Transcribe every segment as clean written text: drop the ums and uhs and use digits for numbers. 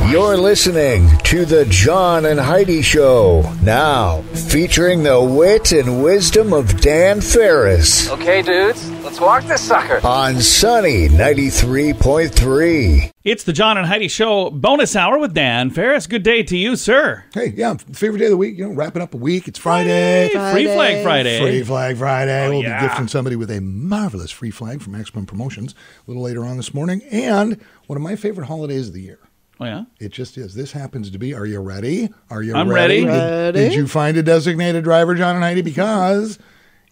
You're listening to the John and Heidi Show, now featuring the wit and wisdom of Dan Ferris. Okay, dudes, let's walk this sucker. On Sunny 93.3. It's the John and Heidi Show bonus hour with Dan Ferris. Good day to you, sir. Hey, yeah, favorite day of the week, wrapping up a week. It's Friday. Free Flag Friday. Free Flag Friday. We'll be yeah. gifting somebody with a marvelous free flag from Maximum Promotions a little later on this morning. And one of my favorite holidays of the year. Oh, yeah? It just is. This happens to be, are you ready? Are you I'm ready? ready. Did you find a designated driver, John and Heidi? Because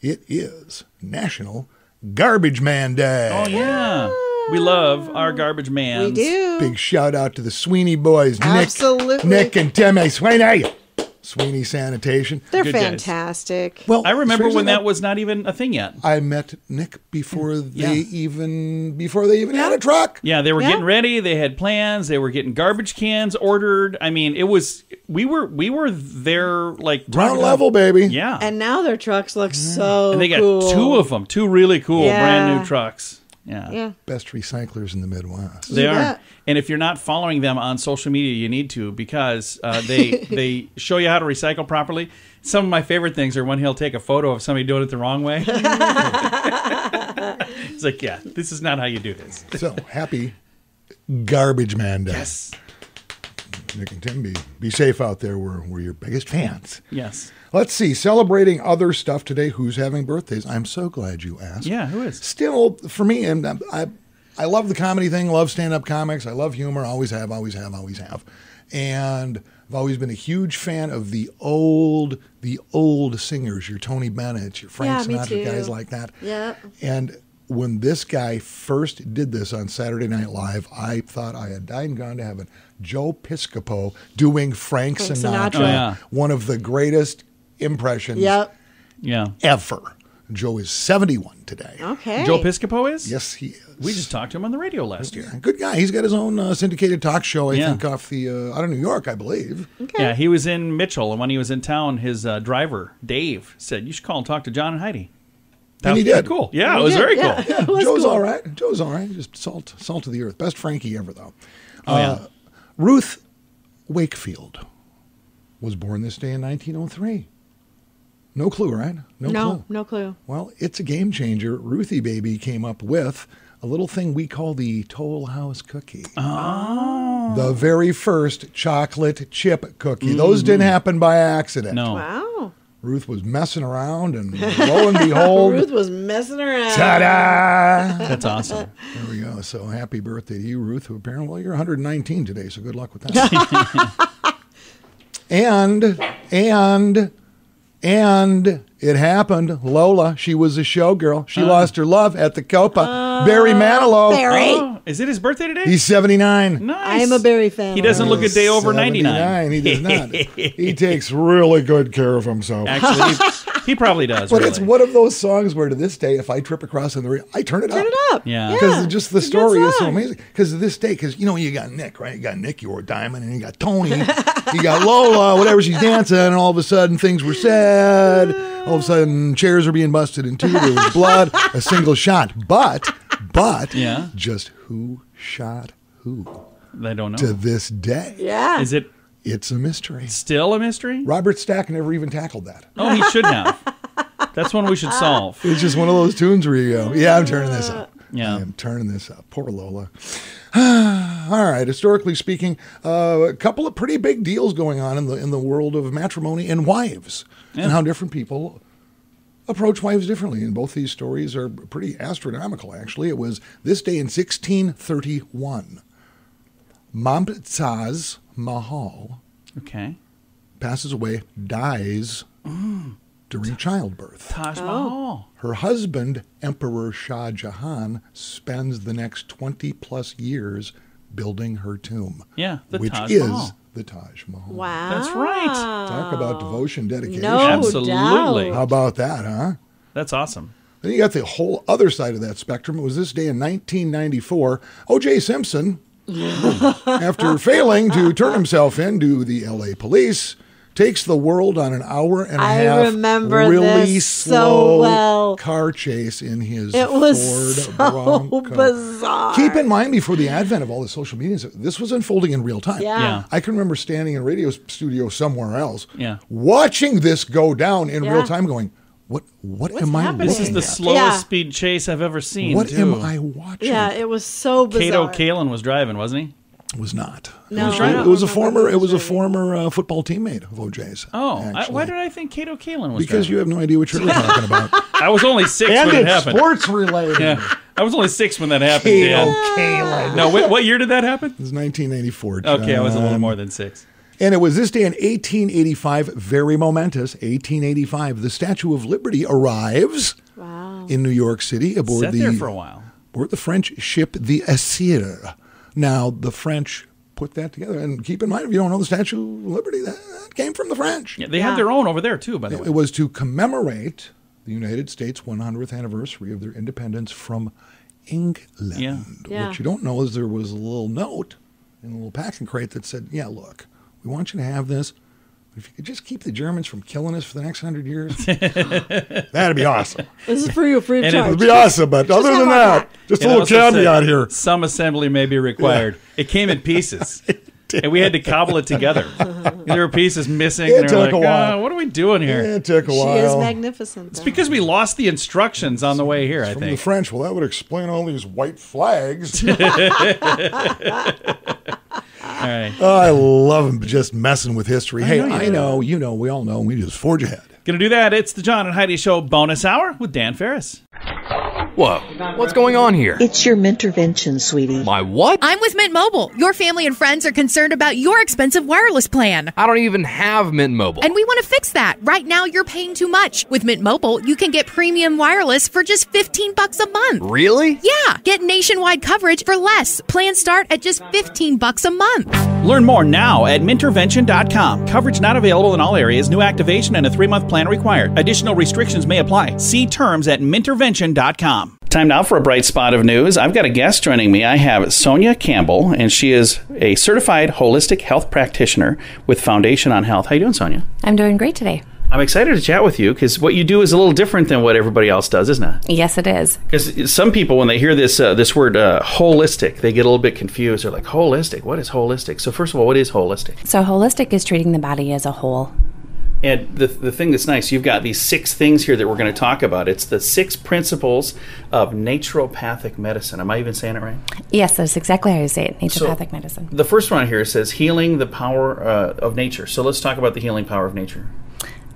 it is National Garbage Man Day. Oh, yeah. We love our garbage man. We do. Big shout out to the Sweeney boys. Absolutely. Nick and Timmy. Sweeney Sanitation. They're Good guys. fantastic. Well, I remember seriously, when that was not even a thing yet. I met Nick before they even had a truck. Yeah, they were Yeah. getting ready. They had plans. They were getting garbage cans ordered. I mean, it was we were there like Ground level, baby. Yeah, And now their trucks look so and they got cool. two of them, two really cool Yeah. brand new trucks. Yeah. Yeah. Best recyclers in the Midwest. They You are. bet. And if you're not following them on social media, you need to, because they show you how to recycle properly. Some of my favorite things are when he'll take a photo of somebody doing it the wrong way. It's like, yeah, this is not how you do this. So, happy Garbage Man Day. Yes. Nick and Tim, be safe out there. We're your biggest fans. Yes. Let's see. Celebrating other stuff today. Who's having birthdays? I'm so glad you asked. Yeah, who is? Still, for me, and I love the comedy thing, love stand-up comics, I love humor, always have. And I've always been a huge fan of the old singers, your Tony Bennett, your Frank Yeah, me Sinatra, too. guys like that. Yeah. And when this guy first did this on Saturday Night Live, I thought I had died and gone to heaven. Joe Piscopo doing Frank Sinatra. Oh, yeah. One of the greatest impressions Yep. Yeah. ever. Joe is 71 today. Okay. Joe Piscopo is? Yes, he is. We just talked to him on the radio last year. Good guy. He's got his own syndicated talk show, I Yeah. think, off the out of New York, I believe. Okay. Yeah, he was in Mitchell, and when he was in town, his driver, Dave, said, you should call and talk to John and Heidi. That And was he did. pretty cool. Yeah, He it was did, very yeah. cool. It was Joe's cool. all right. Joe's all right. Just salt of the earth. Best Frankie ever, though. Oh, yeah. Ruth Wakefield was born this day in 1903. No clue, right? No clue. Well, it's a game changer. Ruthie Baby came up with a little thing we call the Toll House cookie. Oh. The very first chocolate chip cookie. Those didn't happen by accident. No. Wow. Ruth was messing around, and lo and behold, Ruth was messing around. ta-da! That's awesome. There we go. So happy birthday to you, Ruth, who apparently, well, you're 119 today, so good luck with that. And it happened. Lola, she was a showgirl. She lost her love at the Copa. Barry Manilow. Barry. Oh, is it his birthday today? He's 79. Nice. I'm a Barry fan. He doesn't look a day over 99. He does not. He takes really good care of himself. Actually, he probably does. But really. it's one of those songs where to this day, if I trip across on the radio, I turn it up. Turn it up. Yeah. Because just the It's a good story is so song. amazing. Because to this day, because you got Nick, right? You got Nick, you wore a diamond, and you got Tony, you got Lola, whatever she's dancing, and all of a sudden things were said. All of a sudden chairs are being busted in two. There was blood, a single shot. But Yeah. just who shot who I don't know. to this day? Yeah. Is it It's a mystery. still a mystery? Robert Stack never even tackled that. Oh, he should have. That's one we should solve. It's just one of those tunes where you go, yeah, I'm turning this up. Yeah. I am turning this up. Poor Lola. All right. Historically speaking, a couple of pretty big deals going on in the world of matrimony and wives, and how different people approach wives differently. And both these stories are pretty astronomical, actually. It was this day in 1631. Mumtaz Mahal Okay. passes away, dies during childbirth. Taj Mahal. Her husband, Emperor Shah Jahan, spends the next 20-plus years building her tomb. Yeah, the which Taj is Mahal. the Taj Mahal. Wow. That's right. Talk about devotion, dedication. No Absolutely. How about that, huh? That's awesome. Then you got the whole other side of that spectrum. It was this day in 1994. O.J. Simpson, after failing to turn himself in to the L.A. police, takes the world on an hour and a I half remember really this so slow well. car chase in his It was Ford so Bronco. bizarre. Keep in mind, before the advent of all the social media, this was unfolding in real time. Yeah. I can remember standing in a radio studio somewhere else, Yeah. watching this go down in Yeah. real time, going, "What am I happening? This is looking the at? slowest speed chase I've ever seen. What too. am I watching?" Yeah, it was so Cato bizarre. Kalin was driving, wasn't he? It was not. No, it I don't was a remember former. who It was a driving. former football teammate of OJ's. Oh, actually. why did I think Cato Kalin was Because driving? you have no idea what you're talking about. I was only 6 And when it it's happened. sports related. Yeah, I was only 6 when that happened, Cato Dan. Kalin. No, what year did that happen? It was 1984. Okay, I was a little John. more than 6. And it was this day in 1885, very momentous, 1885, the Statue of Liberty arrives Wow. in New York City aboard Sat there for a while. aboard the French ship the Asir. Now, the French put that together. And keep in mind, if you don't know the Statue of Liberty, that came from the French. Yeah, they had their own over there too, by the way. It was to commemorate the United States 100th anniversary of their independence from England. Yeah. Yeah. What you don't know is there was a little note in a little packing crate that said, yeah, look, we want you to have this. If you could just keep the Germans from killing us for the next 100 years, that'd be awesome. This is for you, free of And charge. It'd be awesson, but other than that, just a It little also said, caveat here. Some assembly may be required. It came in pieces. And we had to cobble it together. There were pieces missing. It and they were took a like, while. what are we doing here? It took a She while. is magnificent. It's because we lost the instructions on the way here, I From the think. French, well, that would explain all these white flags. All right. I love them just messing with history. Hey, know you I do. know, you know, we all know. We just forge ahead. Gonna do that. It's the John and Heidi Show bonus hour with Dan Ferris. Whoa, what's going on here? It's your Mintervention, sweetie. My what? I'm with Mint Mobile. Your family and friends are concerned about your expensive wireless plan. I don't even have Mint Mobile. And we want to fix that. Right now, you're paying too much. With Mint Mobile, you can get premium wireless for just $15 a month. Really? Yeah, get nationwide coverage for less. Plans start at just $15 a month. Learn more now at mintervention.com. Coverage not available in all areas. New activation and a 3-month plan required. Additional restrictions may apply. See terms at mintervention.com. Time now for a bright spot of news. I've got a guest joining me. I have Sonja Campbell, and she is a certified holistic health practitioner with Foundation on Health. How you doing, Sonja? I'm doing great today. I'm excited to chat with you because what you do is a little different than what everybody else does, isn't it? Yes, it is. Because some people, when they hear this word holistic, they get a little bit confused. They're like, holistic? What is holistic? So first of all, what is holistic? So holistic is treating the body as a whole. And the thing that's nice, you've got these 6 things here that we're going to talk about. It's the 6 principles of naturopathic medicine. Am I even saying it right? Yes, that's exactly how you say it, naturopathic medicine. The first one here says healing the power of nature. So let's talk about the healing power of nature.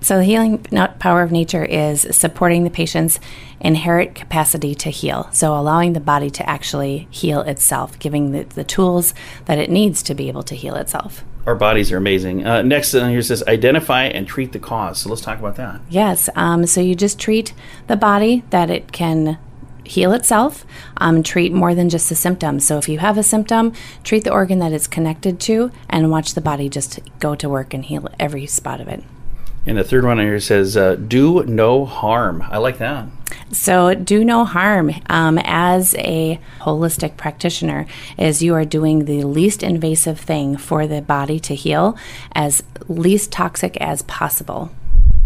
So the healing power of nature is supporting the patient's inherent capacity to heal. So allowing the body to actually heal itself, giving the tools that it needs to be able to heal itself. Our bodies are amazing. Next on here says identify and treat the cause. So let's talk about that. Yes, so you just treat the body that it can heal itself, treat more than just the symptom. So if you have a symptom, treat the organ that it's connected to and watch the body just go to work and heal every spot of it. And the third one here says do no harm. I like that. So do no harm as a holistic practitioner is you are doing the least invasive thing for the body to heal as least toxic as possible.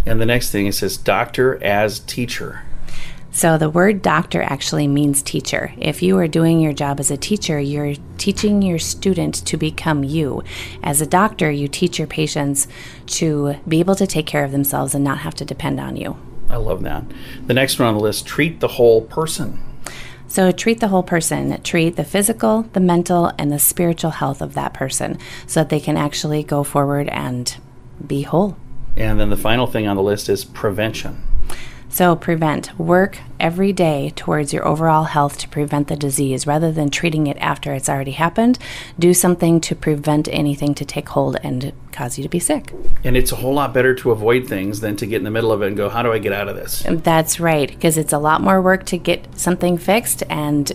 And the next thing it says doctor as teacher. So the word doctor actually means teacher. If you are doing your job as a teacher, you're teaching your student to become you. As a doctor, you teach your patients to be able to take care of themselves and not have to depend on you. I love that. The next one on the list, treat the whole person. So treat the whole person. Treat the physical, the mental, and the spiritual health of that person so that they can actually go forward and be whole. And then the final thing on the list is prevention. So prevent. Work every day towards your overall health to prevent the disease rather than treating it after it's already happened. Do something to prevent anything to take hold and cause you to be sick. And it's a whole lot better to avoid things than to get in the middle of it and go, how do I get out of this? That's right, because it's a lot more work to get something fixed and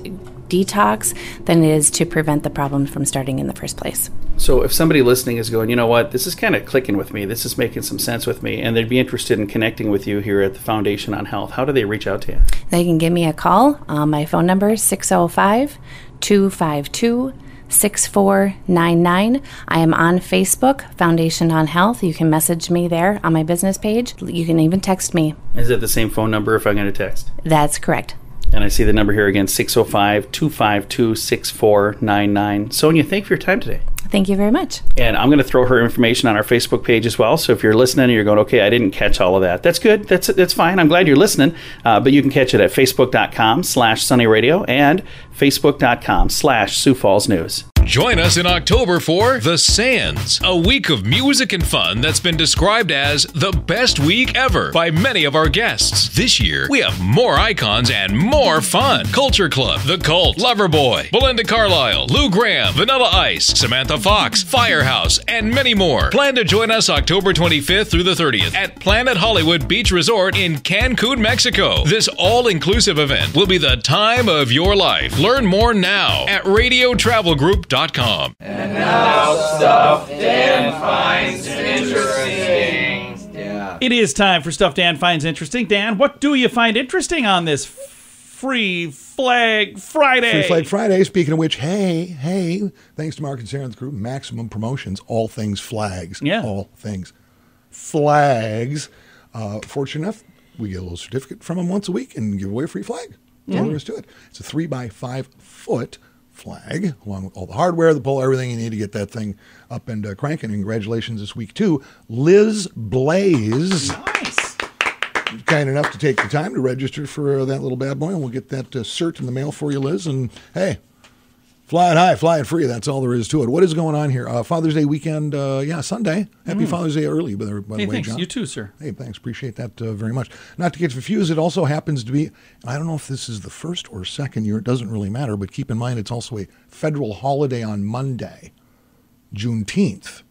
detox than it is to prevent the problem from starting in the first place. So if somebody listening is going, you know what, this is kind of clicking with me, this is making some sense with me, and they'd be interested in connecting with you here at the Foundation on Health, how do they reach out to you? They can give me a call. My phone number is 605-252 888-252-6499. I am on Facebook, Foundation on Health. You can message me there on my business page. You can even text me. Is it the same phone number if I'm going to text? That's correct. And I see the number here again, 605-252-6499. Sonja, thank you for your time today. Thank you very much. And I'm going to throw her information on our Facebook page as well. So if you're listening and you're going, okay, I didn't catch all of that, that's good. That's fine. I'm glad you're listening. But you can catch it at facebook.com/sunnyradio and facebook.com/Sioux Falls News. Join us in October for The Sands, a week of music and fun that's been described as the best week ever by many of our guests. This year, we have more icons and more fun. Culture Club, The Cult, Loverboy, Belinda Carlisle, Lou Graham, Vanilla Ice, Samantha Fox, Firehouse, and many more. Plan to join us October 25th through the 30th at Planet Hollywood Beach Resort in Cancun, Mexico. This all-inclusive event will be the time of your life. Learn more now at radiotravelgroup.com. And now stuff Dan finds interesting. Yeah. It is time for Stuff Dan Finds Interesting. Dan, what do you find interesting on this Free Flag Friday? Free Flag Friday. Speaking of which, hey, thanks to Mark and Sarah's group, Maximum Promotions, all things flags. Yeah. All things flags. Fortunate enough, we get a little certificate from them once a week and give away a free flag. That's all there is to it. It's a 3x5 foot flag, along with all the hardware, the pole, everything you need to get that thing up and cranking. And congratulations this week to Liz Blaze. Nice. Kind enough to take the time to register for that little bad boy, and we'll get that cert in the mail for you, Liz. And hey, fly it high, fly it free. That's all there is to it. What is going on here? Father's Day weekend, Sunday. Happy Father's Day early, by the way, thanks. John. You too, sir. Hey, thanks. Appreciate that very much. Not to get confused, it also happens to be, I don't know if this is the first or second year, it doesn't really matter, but keep in mind it's also a federal holiday on Monday, Juneteenth,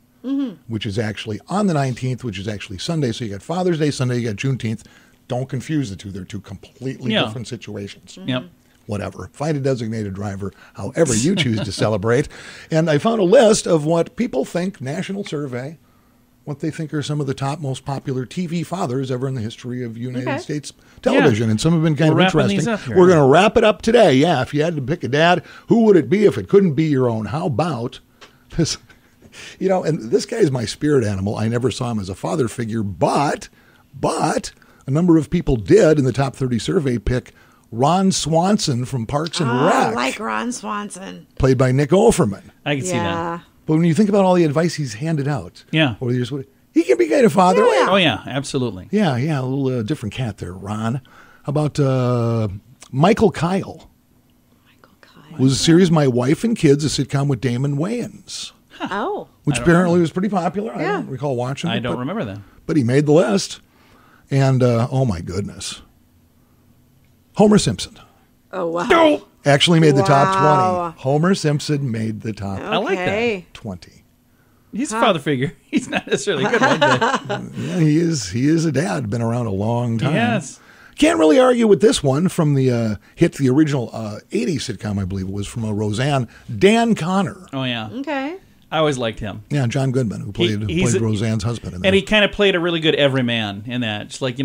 which is actually on the 19th, which is actually Sunday. So you got Father's Day, Sunday, you got Juneteenth. Don't confuse the two. They're two completely different situations. Yep. Whatever. Find a designated driver, however you choose to celebrate. And I found a list of what people think, national survey, what they think are some of the top most popular TV fathers ever in the history of United States television. And some have been kind of interesting. We're going to wrap it up today. Yeah, if you had to pick a dad, who would it be if it couldn't be your own? How about this? You know, and this guy is my spirit animal. I never saw him as a father figure, but a number of people did in the top 30 survey pick Ron Swanson from Parks and Rec. I like Ron Swanson. Played by Nick Offerman. I can see that. But when you think about all the advice he's handed out over the years, he can be kind of fatherly. Yeah. Oh, yeah, absolutely. Yeah, a little different cat there, Ron. How about Michael Kyle? Was a series My Wife and Kids, a sitcom with Damon Wayans. Oh. Which apparently was pretty popular. I don't recall watching it. I don't remember that. But he made the list. And, oh my goodness. Homer Simpson. Oh, wow. Actually made the top 20. Homer Simpson made the top I like that. 20. He's a father figure. He's not necessarily good, right? Yeah, he is a dad. Been around a long time. Yes. Can't really argue with this one from the the original 80s sitcom, I believe it was, from Roseanne. Dan Connor. Oh, yeah. Okay. I always liked him. Yeah, John Goodman, who played Roseanne's husband in that. And he kind of played a really good everyman in that. Just like,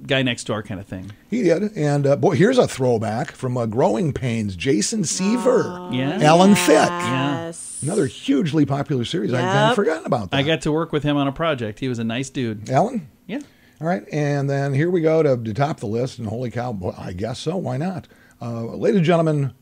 guy next door kind of thing. He did. And, boy, here's a throwback from Growing Pains. Jason Seaver. Yeah. Alan Thicke. Yes. Another hugely popular series. I'd kind of forgotten about that. I got to work with him on a project. He was a nice dude. Alan? Yeah. All right. And then here we go to top the list. And holy cow, boy, I guess so. Why not? Ladies and gentlemen,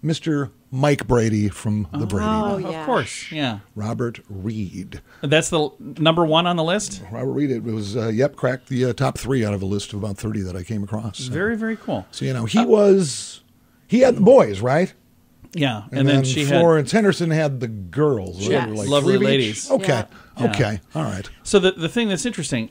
Mr. Mike Brady from the Brady Bunch. Of course, yeah. Robert Reed. That's the number one on the list? Robert Reed, it was, cracked the top 3 out of a list of about 30 that I came across. So. Very, very cool. So, he had the boys, right? Yeah. And then she Florence Henderson had the girls. Yes. Like Lovely 3 ladies. Each? Okay. Yeah. Okay. All right. So the thing that's interesting,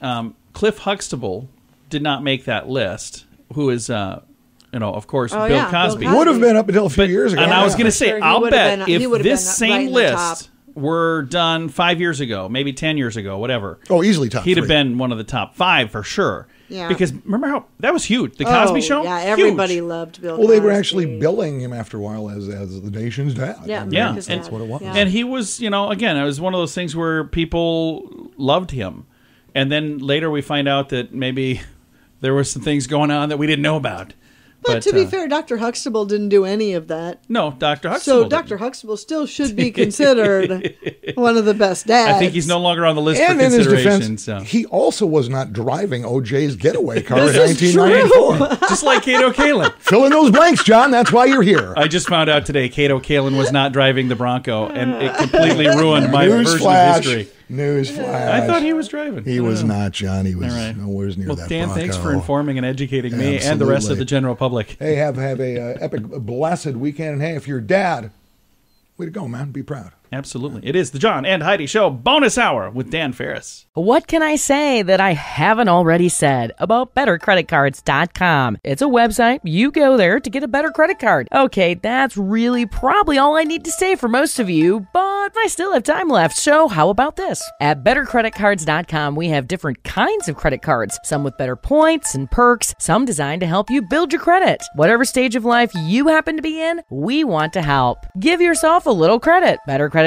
Cliff Huxtable did not make that list, who is... of course, Bill Cosby. Would have been up until a few years ago. And I was going to say, Sure, I'll bet if this right same list were done 5 years ago, maybe 10 years ago, whatever. Oh, easily top 3. He'd have been one of the top 5 for sure. Yeah. Because remember how that was huge. The Cosby Show? Yeah, everybody huge. loved Bill Cosby. Well, they were actually billing him after a while as the nation's dad. Yeah, yeah. That's what it was. Yeah. And he was, again, it was one of those things where people loved him. And then later we find out that maybe there were some things going on that we didn't know about. But to be fair, Dr. Huxtable didn't do any of that. No, Dr. Huxtable. So Dr. Huxtable still should be considered one of the best dads. I think he's no longer on the list And for in his consideration. defense, he also was not driving OJ's getaway car in This is 1994. Just like Cato Kalin. Fill in those blanks, John. That's why you're here. I just found out today Cato Kalin was not driving the Bronco, and it completely ruined my version of history. Newsflash. I thought he was driving. He was not, John. He was All right. nowhere near that Dan, Bronco. thanks for informing and educating me and the rest of the general public. Hey, have a epic, blessed weekend. And hey, if you're a dad, way to go, man. Be proud. Absolutely. It is the John and Heidi Show Bonus Hour with Dan Ferris. What can I say that I haven't already said about BetterCreditCards.com? It's a website. You go there to get a better credit card. Okay, that's really probably all I need to say for most of you, but I still have time left, so how about this? At BetterCreditCards.com, we have different kinds of credit cards, some with better points and perks, some designed to help you build your credit. Whatever stage of life you happen to be in, we want to help. Give yourself a little credit. BetterCreditCards.com.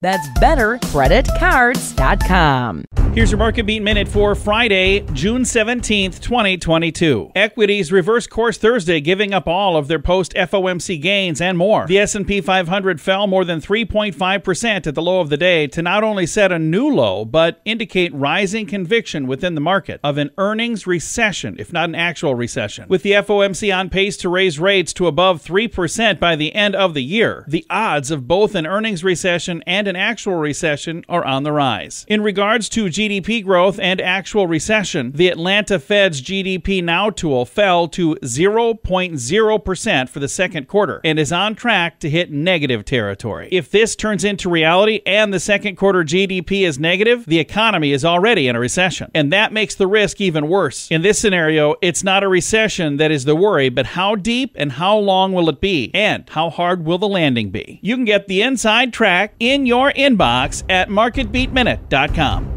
That's BetterCreditCards.com. Here's your Market Beat Minute for Friday, June 17th, 2022. Equities reverse course Thursday, giving up all of their post-FOMC gains and more. The S&P 500 fell more than 3.5% at the low of the day to not only set a new low, but indicate rising conviction within the market of an earnings recession, if not an actual recession. With the FOMC on pace to raise rates to above 3% by the end of the year, the odds of both an earnings recession and an actual recession are on the rise. In regards to GDP growth and actual recession, the Atlanta Fed's GDP Now tool fell to 0.0% for the second quarter and is on track to hit negative territory. If this turns into reality and the second quarter GDP is negative, the economy is already in a recession, and that makes the risk even worse. In this scenario, it's not a recession that is the worry, but how deep and how long will it be, and how hard will the landing be? You can get the inside track in your inbox at marketbeatminute.com.